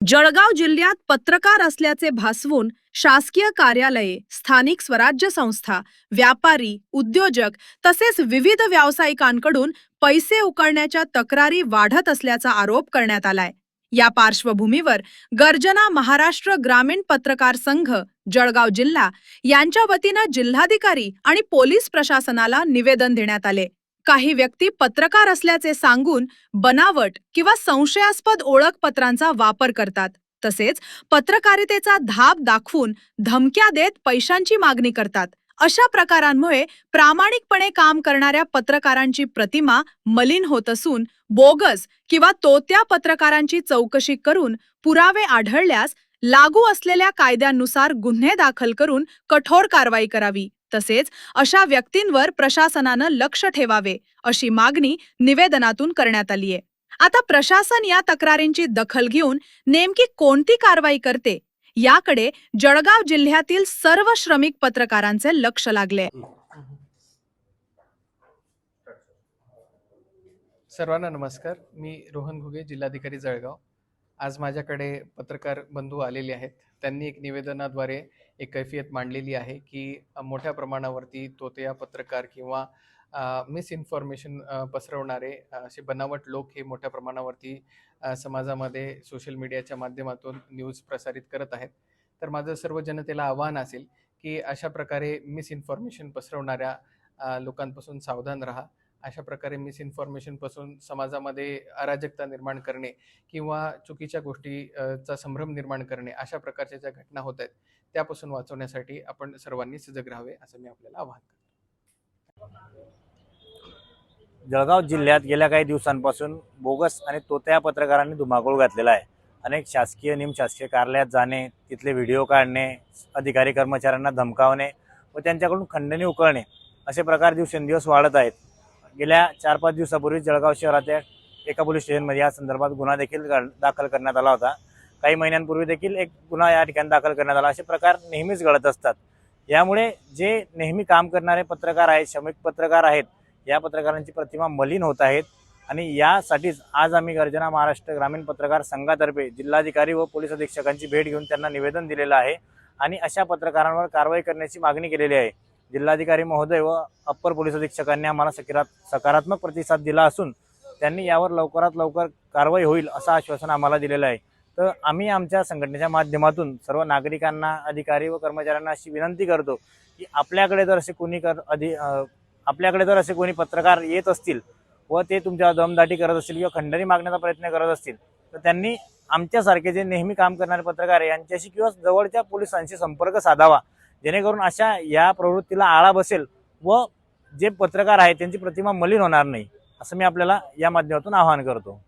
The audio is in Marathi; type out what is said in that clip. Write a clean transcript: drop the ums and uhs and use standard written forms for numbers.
जळगाव जिल्ह्यात पत्रकार असल्याचे भासवून शासकीय कार्यालये, स्थानिक स्वराज्य संस्था, व्यापारी, उद्योजक तसेच विविध व्यावसायिकांकडून पैसे उकळण्याच्या तक्रारी वाढत असल्याचा आरोप करण्यात आलाय। या पार्श्वभूमीवर गर्जना महाराष्ट्र ग्रामीण पत्रकार संघ, जळगाव जिल्हा यांच्या वतीनं जिल्हाधिकारी आणि पोलीस प्रशासनाला निवेदन देण्यात आले। काही व्यक्ती पत्रकार असल्याचे सांगून बनावट किंवा संशयास्पद ओळखपत्रांचा वापर करतात, तसेच पत्रकारितेचा धाक दाखवून धमक्या देत पैशांची मागणी करतात। अशा प्रकारांमुळे प्रामाणिकपणे काम करणाऱ्या पत्रकारांची प्रतिमा मलिन होत असून बोगस किंवा तोत्या पत्रकारांची चौकशी करून पुरावे आढळल्यास लागू असलेल्या कायद्यांनुसार गुन्हे दाखल करून कठोर कारवाई करावी, तसेच अशा व्यक्तींवर प्रशासनानं लक्ष ठेवावे अशी मागणी निवेदनातून करण्यात आली आहे। आता प्रशासन या तक्रारींची दखल घेऊन नेमकी कोणती कारवाई करते याकडे जळगाव जिल्ह्यातील सर्व श्रमिक पत्रकारांचे लक्ष लागले। सर्वांना नमस्कार। मी रोहन घुगे, जिल्हाधिकारी जळगाव। आज माझ्याकडे पत्रकार बंधू आलेले आहेत। त्यांनी एक निवेदनाद्वारे एक कैफियत मांडलेली आहे की मोठ्या प्रमाणावरती तोतया पत्रकार किंवा मिस इन्फॉर्मेशन पसरवणारे असे बनावट लोक हे मोठ्या प्रमाणावरती समाजामध्ये सोशल मीडियाच्या माध्यमातून न्यूज प्रसारित करत आहेत। तर माझं सर्व जनतेला आव्हान असेल की अशा प्रकारे मिस इन्फॉर्मेशन पसरवणाऱ्या लोकांपासून सावधान राहा। अशा प्रकारे मिस इन्फॉर्मेशन पासून समाजामध्ये अराजकता निर्माण करणे किंवा चुकीच्या गोष्टीचा संभ्रम निर्माण करणे, अशा प्रकारच्या ज्या घटना होत आहेत त्यापासून वाचवण्यासाठी आपण सर्वांनी सजग राहावे असं मी आपल्याला आवाहन करतो। जळगाव जिल्ह्यात गेल्या काही दिवसांपासून बोगस आणि तोत्या पत्रकारांनी धुमाकूळ घातलेला आहे। अनेक शासकीय निमशासकीय कार्यालयात जाणे, तिथले व्हिडिओ काढणे, अधिकारी कर्मचाऱ्यांना धमकावणे व त्यांच्याकडून खंडणी उकळणे असे प्रकार दिवसेंदिवस वाढत आहेत। गेल्या 4-5 दिवसापूर्वी जळगाव शहराच्या एका पोलीस स्टेशनमध्ये या संदर्भात गुन्हा देखील दाखल करण्यात आला होता। काही महिन्यांपूर्वी देखील एक गुन्हा या ठिकाणी दाखल करण्यात आला। असे प्रकार नेहमीच घडत असतात। यामुळे जे नेहमी काम करणारे पत्रकार आहेत, श्रमिक पत्रकार आहेत, या पत्रकारांची प्रतिमा मलिन होत आहेत आणि यासाठीच आज आम्ही गर्जना महाराष्ट्र ग्रामीण पत्रकार संघातर्फे जिल्हाधिकारी व पोलीस अधीक्षकांची भेट घेऊन त्यांना निवेदन दिलेलं आहे आणि अशा पत्रकारांवर कारवाई करण्याची मागणी केलेली आहे। जिल्हाधिकारी महोदय व अप्पर पोलीस अधीक्षकांनी आम्हाला सकारात्मक प्रतिसाद दिला असून त्यांनी यावर लवकरात लवकर कारवाई होईल असं आश्वासन आम्हाला दिलेलं आहे। तर आम्ही आमच्या संघटनेच्या माध्यमातून सर्व नागरिकांना, अधिकारी व कर्मचाऱ्यांना अशी विनंती करतो की आपल्याकडे जर असे कोणी पत्रकार येत असतील व ते तुमच्या दमदाटी करत असतील किंवा खंडणी मागण्याचा प्रयत्न करत असतील तर त्यांनी आमच्यासारखे जे नेहमी काम करणारे पत्रकार यांच्याशी किंवा जवळच्या पोलिसांशी संपर्क साधावा, जेणेकरून अशा या प्रवृत्तीला आळा बसेल व जे पत्रकार आहेत त्यांची प्रतिमा मलिन होणार नाही असं मी आपल्याला या माध्यमातून आवाहन करतो।